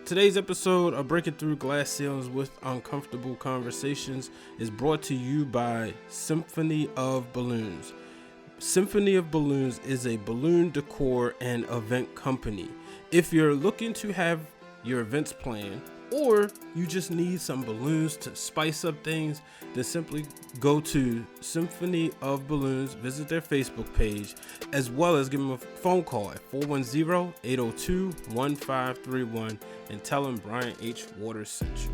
Today's episode of Breaking Through Glass Ceilings with Uncomfortable Conversations is brought to you by Symphony of Balloons. Symphony of Balloons is a balloon decor and event company. If you're looking to have your events planned, or you just need some balloons to spice up things, then simply go to Symphony of Balloons, visit their Facebook page, as well as give them a phone call at 410-802-1531 and tell them Brian H. Waters sent you.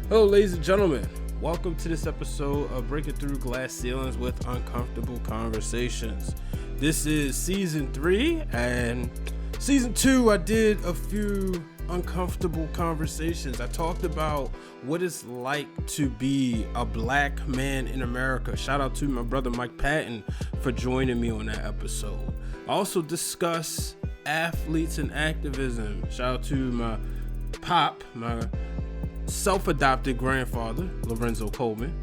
Hello, ladies and gentlemen. Welcome to this episode of Breaking Through Glass Ceilings with Uncomfortable Conversations. This is season 3, and season 2 I did a few uncomfortable conversations. I talked about what it's like to be a black man in America. Shout out to my brother Mike Patton for joining me on that episode. I also discuss athletes and activism. Shout out to my pop, my self-adopted grandfather, Lorenzo Coleman.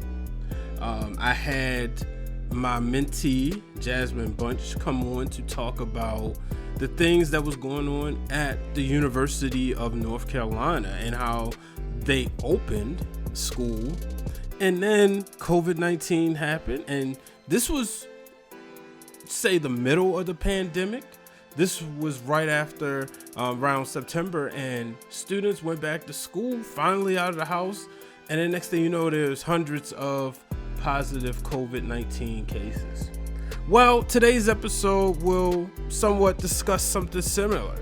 I had my mentee, Jasmine Bunch, come on to talk about the things that was going on at the University of North Carolina and how they opened school. And then Covid-19 happened, and this was, say, the middle of the pandemic. This was right after around September, and students went back to school, finally out of the house. And then next thing you know, there's hundreds of positive COVID-19 cases. Well, today's episode will somewhat discuss something similar.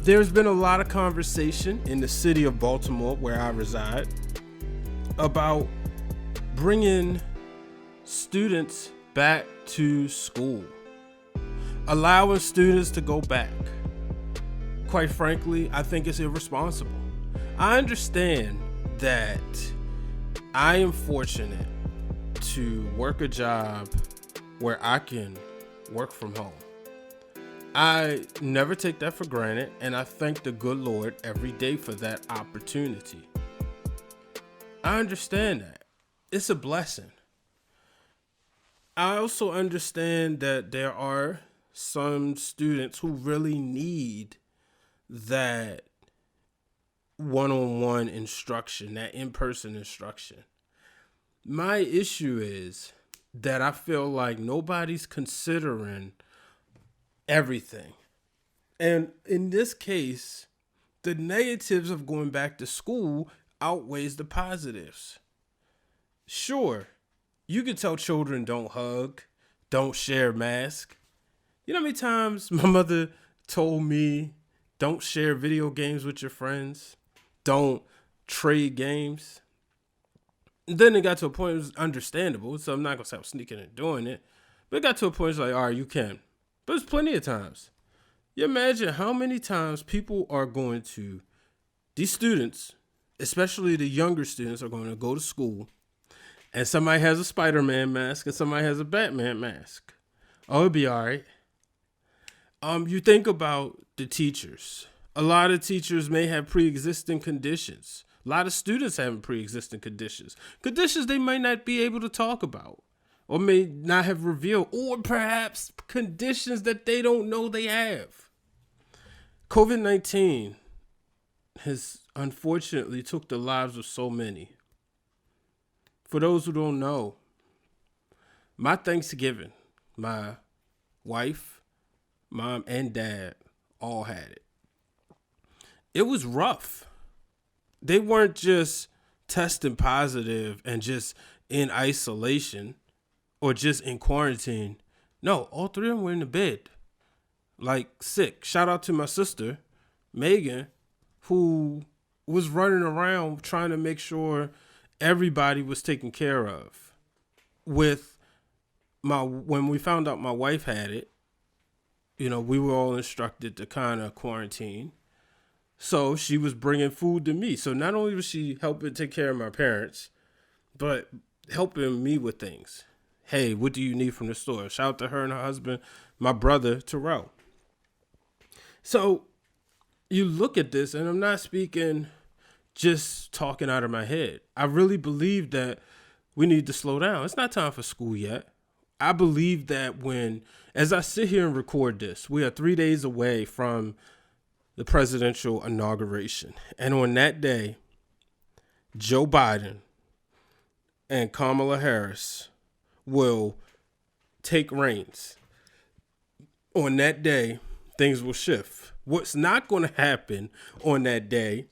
There's been a lot of conversation in the city of Baltimore, where I reside, about bringing students back to school, allowing students to go back. Quite frankly, I think it's irresponsible. I understand that I am fortunate to work a job where I can work from home. I never take that for granted, and I thank the good Lord every day for that opportunity. I understand that. It's a blessing. I also understand that there are some students who really need that one-on-one instruction, that in-person instruction. My issue is that I feel like nobody's considering everything. And in this case, the negatives of going back to school outweighs the positives. Sure, you can tell children don't hug, don't share masks. You know how many times my mother told me, don't share video games with your friends, don't trade games? And then it got to a point it was understandable, so I'm not going to stop sneaking and doing it. But it got to a point it's like, all right, you can. But there's plenty of times. You imagine how many times people are going to, these students, especially the younger students, are going to go to school, and somebody has a Spider-Man mask and somebody has a Batman mask. Oh, it'll be all right. You think about the teachers. A lot of teachers may have pre-existing conditions. A lot of students have pre-existing conditions they might not be able to talk about or may not have revealed, or perhaps conditions that they don't know they have. COVID-19 has unfortunately took the lives of so many. For those who don't know, my Thanksgiving, my wife, mom, and dad all had it. It was rough. They weren't just testing positive and just in isolation or just in quarantine. No, all three of them were in the bed, like sick. Shout out to my sister, Megan, who was running around trying to make sure everybody was taken care of. When we found out my wife had it, we were all instructed to kind of quarantine. So she was bringing food to me. So not only was she helping take care of my parents, but helping me with things. Hey, what do you need from the store? Shout out to her and her husband, my brother, Terrell. So you look at this, and I'm not speaking just talking out of my head. I really believe that we need to slow down. It's not time for school yet. I believe that as I sit here and record this, we are 3 days away from the presidential inauguration. And on that day, Joe Biden and Kamala Harris will take reins. On that day, things will shift. What's not going to happen on that day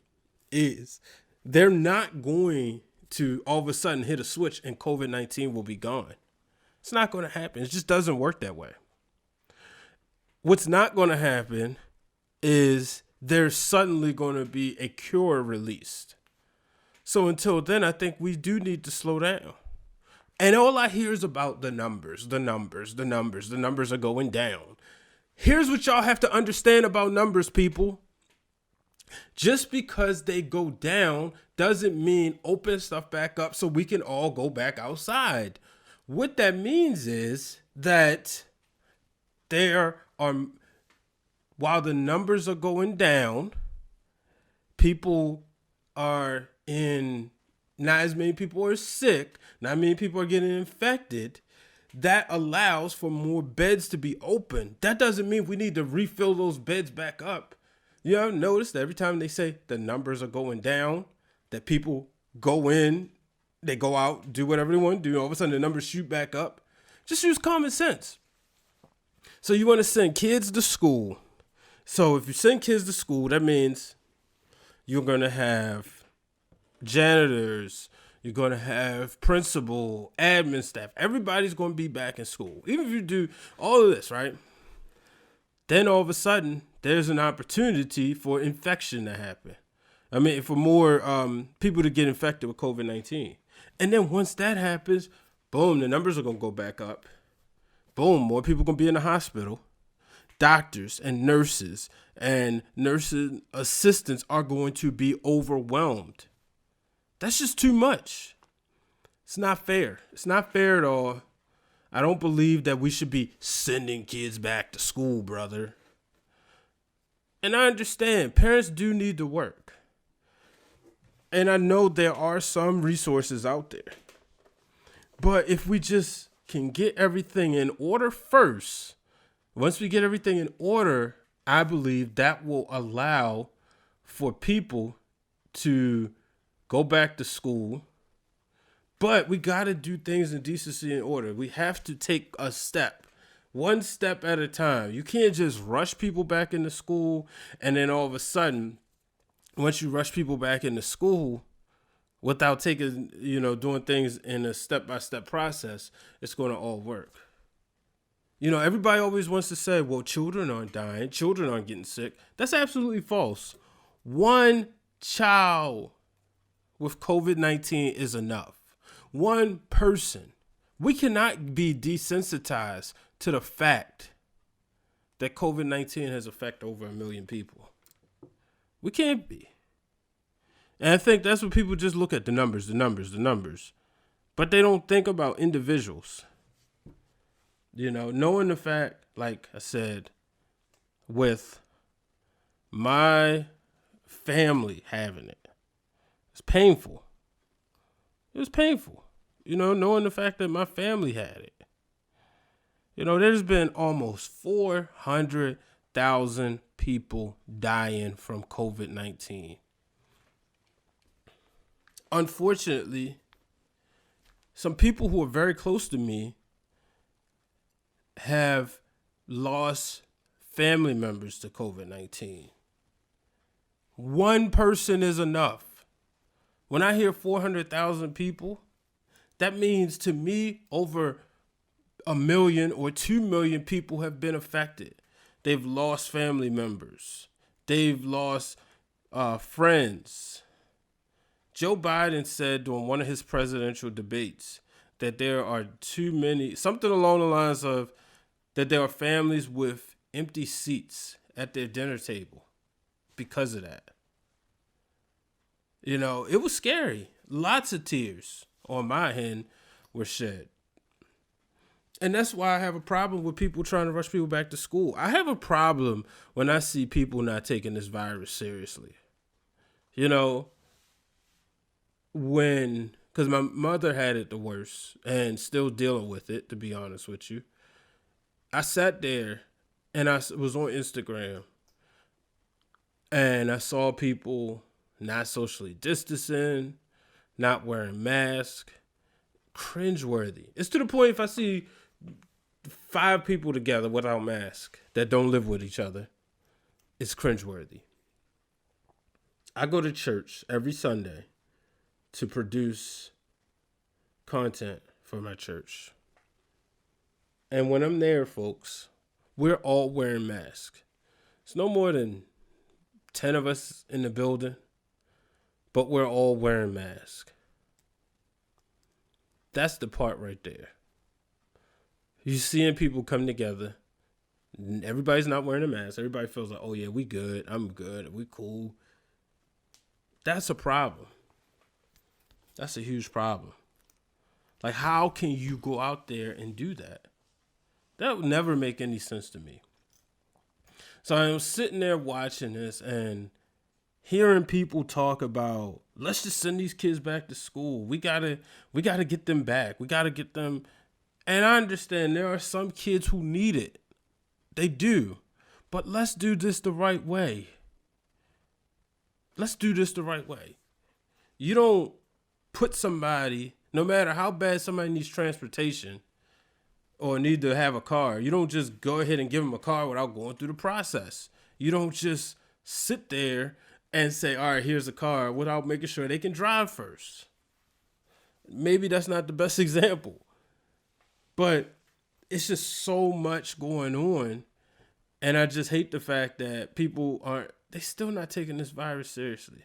is they're not going to all of a sudden hit a switch and COVID-19 will be gone. It's not going to happen. It just doesn't work that way. What's not going to happen is there's suddenly going to be a cure released. So until then, I think we do need to slow down. And all I hear is about the numbers. The numbers are going down. Here's what y'all have to understand about numbers, people. Just because they go down doesn't mean open stuff back up so we can all go back outside. What that means is that there are, while the numbers are going down, people are not as many people are sick, not many people are getting infected. That allows for more beds to be open. That doesn't mean we need to refill those beds back up. You ever notice that every time they say the numbers are going down, that people go in, they go out, do whatever they want to do, all of a sudden the numbers shoot back up? Just use common sense. So you want to send kids to school. So if you send kids to school, that means you're going to have janitors, you're going to have principal, admin staff. Everybody's going to be back in school. Even if you do all of this, right? Then all of a sudden, there's an opportunity for infection to happen. I mean, for more people to get infected with COVID-19. And then once that happens, boom, the numbers are going to go back up. Boom, more people are going to be in the hospital. Doctors and nurses and nursing assistants are going to be overwhelmed. That's just too much. It's not fair. It's not fair at all. I don't believe that we should be sending kids back to school, brother. And I understand parents do need to work. And I know there are some resources out there. But if we just can get everything in order first, once we get everything in order, I believe that will allow for people to go back to school. But we got to do things in decency and order. We have to take a step, one step at a time. You can't just rush people back into school and then all of a sudden, once you rush people back into school without taking, doing things in a step-by-step process, it's going to all work. Everybody always wants to say, well, children aren't dying. Children aren't getting sick. That's absolutely false. One child with COVID-19 is enough. One person. We cannot be desensitized to the fact that COVID-19 has affected over 1 million people. We can't be. And I think that's what people just look at, the numbers. But they don't think about individuals. Knowing the fact, like I said, with my family having it, it's painful. It was painful, knowing the fact that my family had it. There's been almost 400,000 people dying from COVID-19. Unfortunately, some people who are very close to me have lost family members to COVID-19. One person is enough. When I hear 400,000 people, that means to me over 1 million or 2 million people have been affected. They've lost family members. They've lost friends. Joe Biden said during one of his presidential debates that there are too many, something along the lines of that there are families with empty seats at their dinner table because of that. It was scary. Lots of tears on my end were shed. And that's why I have a problem with people trying to rush people back to school. I have a problem when I see people not taking this virus seriously. Because my mother had it the worst and still dealing with it, to be honest with you. I sat there and I was on Instagram And I saw people not socially distancing, not wearing masks. Cringeworthy. It's to the point if I see 5 people together without masks that don't live with each other, it's cringeworthy. I go to church every Sunday to produce content for my church. And when I'm there, folks, we're all wearing masks. It's no more than 10 of us in the building, but we're all wearing masks. That's the part right there. You're seeing people come together. Everybody's not wearing a mask. Everybody feels like, oh yeah, we good. I'm good. We cool. That's a problem. That's a huge problem. Like, how can you go out there and do that? That would never make any sense to me. So I'm sitting there watching this and hearing people talk about, let's just send these kids back to school. We gotta get them back. We gotta get them. And I understand there are some kids who need it. They do. But let's do this the right way. Let's do this the right way. You don't put somebody, no matter how bad somebody needs transportation or need to have a car, you don't just go ahead and give them a car without going through the process. You don't just sit there and say, all right, here's a car without making sure they can drive first. Maybe that's not the best example, but it's just so much going on. And I just hate the fact that they still not taking this virus seriously.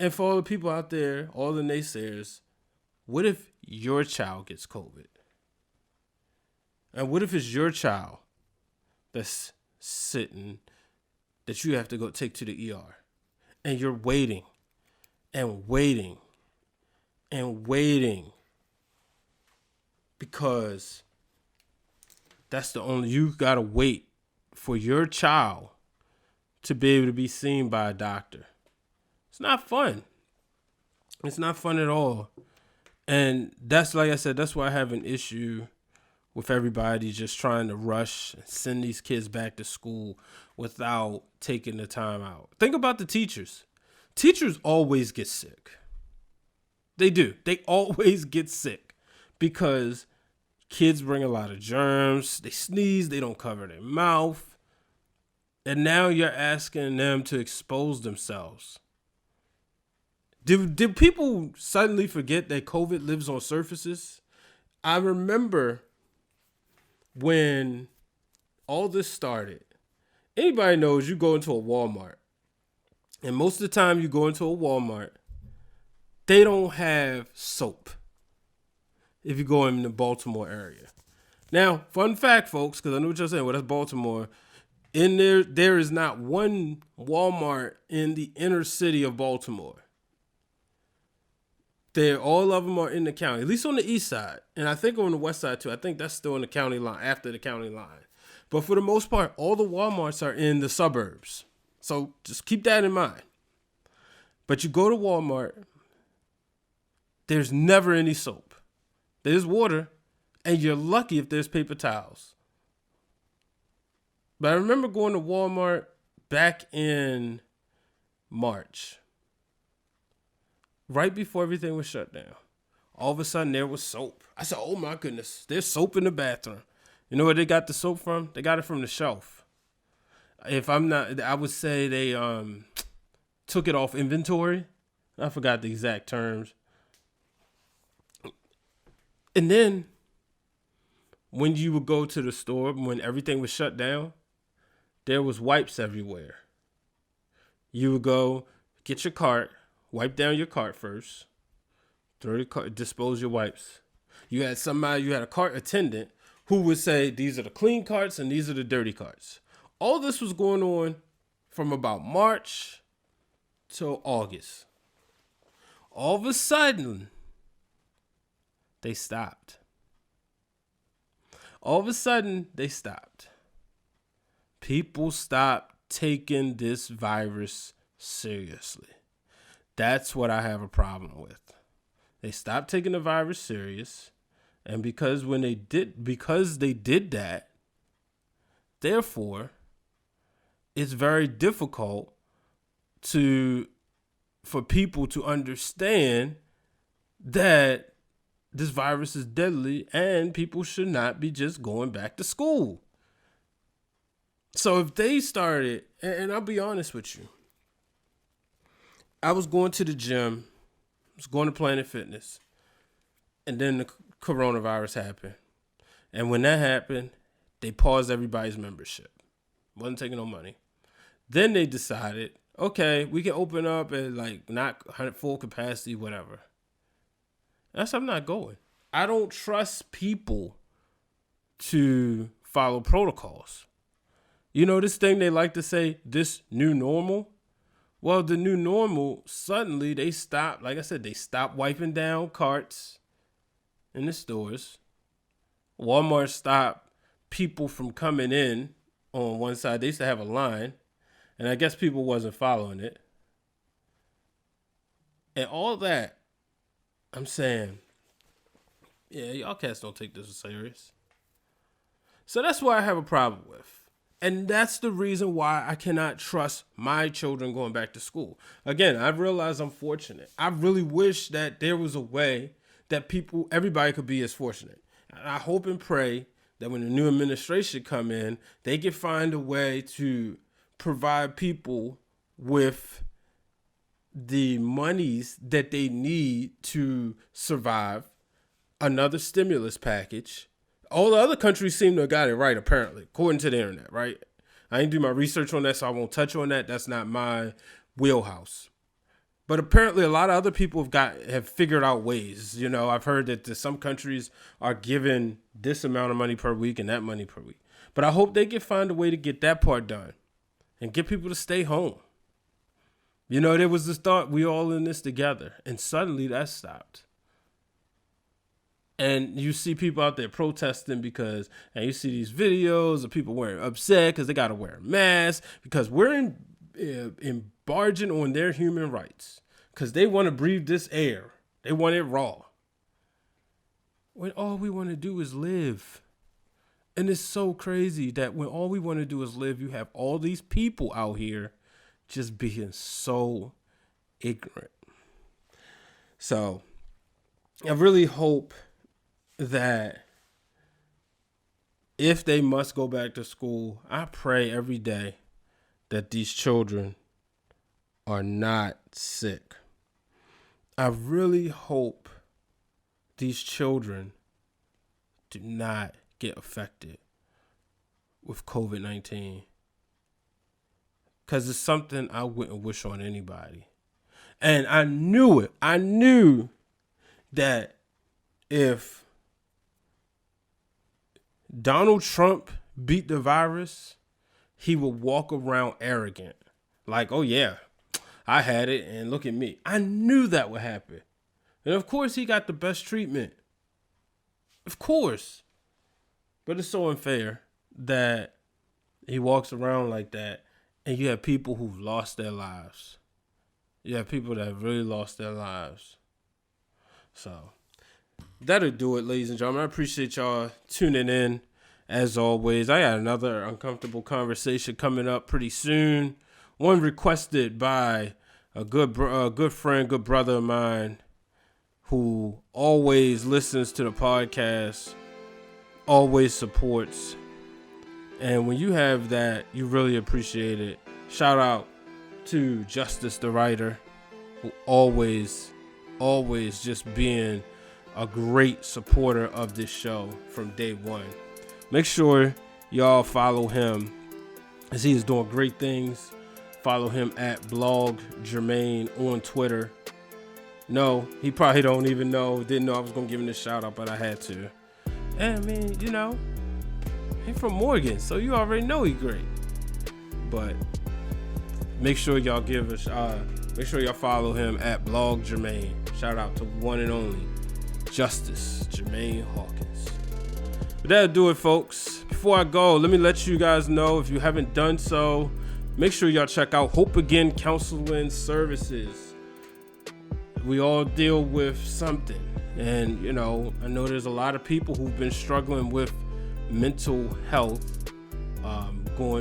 And for all the people out there, all the naysayers, what if your child gets COVID? And what if it's your child that's sitting that you have to go take to the ER? And you're waiting and waiting and waiting because you gotta wait for your child to be able to be seen by a doctor. It's not fun. It's not fun at all. And that's, like I said, that's why I have an issue with everybody just trying to rush and send these kids back to school without taking the time out. Think about the teachers. Teachers always get sick. They do. They always get sick because kids bring a lot of germs. They sneeze. They don't cover their mouth. And now you're asking them to expose themselves. Did people suddenly forget that COVID lives on surfaces? I remember when all this started. Anybody knows you go into a Walmart. And most of the time you go into a Walmart, they don't have soap if you go in the Baltimore area. Now, fun fact, folks, because I know what you're saying. Well, that's Baltimore. In there is not one Walmart in the inner city of Baltimore. All of them are in the county, at least on the east side. And I think on the west side too. I think that's still in the county line, after the county line. But for the most part, all the Walmarts are in the suburbs. So just keep that in mind. But you go to Walmart, there's never any soap. There's water, and you're lucky if there's paper towels. But I remember going to Walmart back in March, right before everything was shut down. All of a sudden, there was soap. I said, oh my goodness, there's soap in the bathroom. You know where they got the soap from? They got it from the shelf. If I'm not, I would say they took it off inventory. I forgot the exact terms. And then when you would go to the store, when everything was shut down, there was wipes everywhere. You would go get your cart, wipe down your cart first, throw the cart, dispose your wipes. You had a cart attendant who would say, these are the clean carts and these are the dirty carts. All this was going on from about March till August. All of a sudden, they stopped. All of a sudden, they stopped. People stopped taking this virus seriously. That's what I have a problem with. They stopped taking the virus serious. And because they did that, therefore, it's very difficult for people to understand that this virus is deadly and people should not be just going back to school. So if they started, and I'll be honest with you, I was going to the gym, I was going to Planet Fitness, and then the coronavirus happened. And when that happened, they paused everybody's membership. Wasn't taking no money. Then they decided, okay, we can open up at like not full capacity, whatever. I'm not going. I don't trust people to follow protocols. You know this thing they like to say, this new normal? Well, the new normal, suddenly they stopped, like I said, they stopped wiping down carts in the stores. Walmart stopped people from coming in on one side. They used to have a line, and I guess people wasn't following it. And all that, I'm saying, yeah, y'all cats don't take this serious. So that's what I have a problem with. And that's the reason why I cannot trust my children going back to school. Again, I realize I'm fortunate. I really wish that there was a way that everybody could be as fortunate. And I hope and pray that when the new administration come in, they can find a way to provide people with the monies that they need to survive, another stimulus package. All the other countries seem to have got it right, apparently, according to the internet, right? I didn't do my research on that, so I won't touch on that. That's not my wheelhouse. But apparently a lot of other people have figured out ways. You know, I've heard that some countries are giving this amount of money per week and that money per week. But I hope they can find a way to get that part done and get people to stay home. You know, there was this thought, we all in this together, and suddenly that stopped. And you see people out there protesting and you see these videos of people upset because they got to wear a mask because we're embarging on their human rights because they want to breathe this air. They want it raw. When all we want to do is live. And it's so crazy that when all we want to do is live, you have all these people out here just being so ignorant. So I really hope that if they must go back to school, I pray every day that these children are not sick. I really hope these children do not get affected with COVID-19. Because it's something I wouldn't wish on anybody. And I knew it. I knew that if Donald Trump beat the virus, he would walk around arrogant. Like, oh yeah, I had it and look at me. I knew that would happen. And of course he got the best treatment. Of course. But it's so unfair that he walks around like that and you have people who've lost their lives. You have people that have really lost their lives. So that'll do it, ladies and gentlemen. I appreciate y'all tuning in. As always, I got another uncomfortable conversation coming up pretty soon. One requested by a good friend, good brother of mine who always listens to the podcast, always supports. And when you have that, you really appreciate it. Shout out to Justice the Writer, who always just being a great supporter of this show from day one. Make sure y'all follow him as he is doing great things. Follow him at Blog Jermaine on Twitter. No, he probably didn't know I was going to give him this shout out, but I had to. And I mean, you know, he's from Morgan, so you already know he's great. But make sure y'all follow him at Blog Jermaine. Shout out to one and only Justice Jermaine Hawkins. But that'll do it, folks. Before I go, let me let you guys know, if you haven't done so, make sure y'all check out Hope Again Counseling Services. We all deal with something. And, you know, I know there's a lot of people who've been struggling with mental health,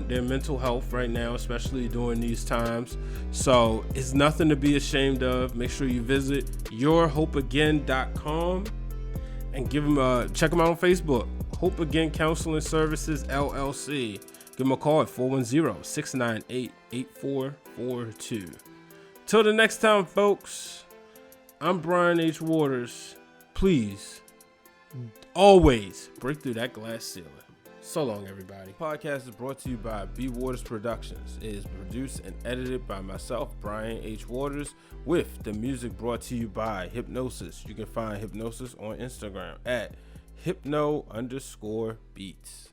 their mental health right now, especially during these times. So it's nothing to be ashamed of. Make sure you visit yourhopeagain.com and check them out on Facebook. Hope Again Counseling Services LLC. Give them a call at 410-698-8442. Till the next time, folks, I'm Brian H. Waters. Please, always break through that glass ceiling. So long, everybody. Podcast is brought to you by B. Waters Productions. It is produced and edited by myself, Brian H. Waters, with the music brought to you by Hypnosis. You can find Hypnosis on Instagram at hypno_beats.